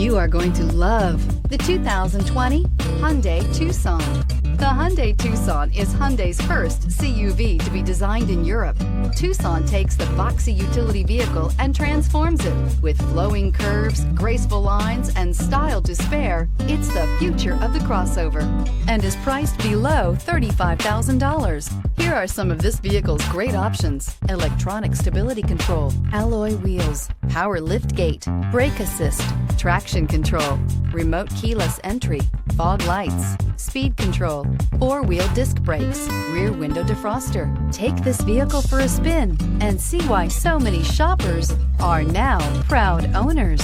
You are going to love the 2020 Hyundai Tucson. The Hyundai Tucson is Hyundai's first CUV to be designed in Europe. Tucson takes the boxy utility vehicle and transforms it. With flowing curves, graceful lines, and style to spare, it's the future of the crossover and is priced below $35,000. Here are some of this vehicle's great options: electronic stability control, alloy wheels, power lift gate, brake assist, traction control, remote keyless entry, fog lights, speed control, four-wheel disc brakes, rear window defroster. Take this vehicle for a spin and see why so many shoppers are now proud owners.